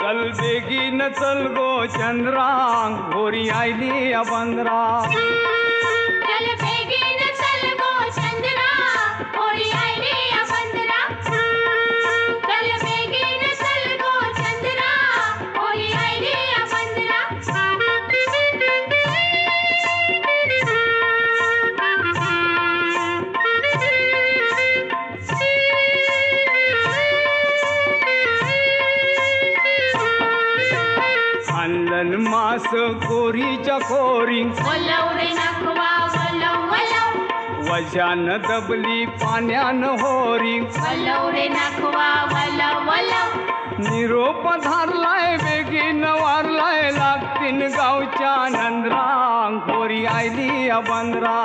चल बेगीन चल गो चंद्रा गोरी आयली अबंद्रा चल बेगीन चल गो चंद्रा होरी आयली अबंद्रा चल बेगीन चल गो चंद्रा होरी आयली अबंद्रा आणलन मास गोरीच्या कोरी वलव रे नखवा वलव वलव वजान दबली पाण्यान होरी वलव रे नखवा वलव वलव निरोप धारलाय बेगीन वारलाय लागतीन गावच्या नंद्रा गोरी आयली अबंद्रा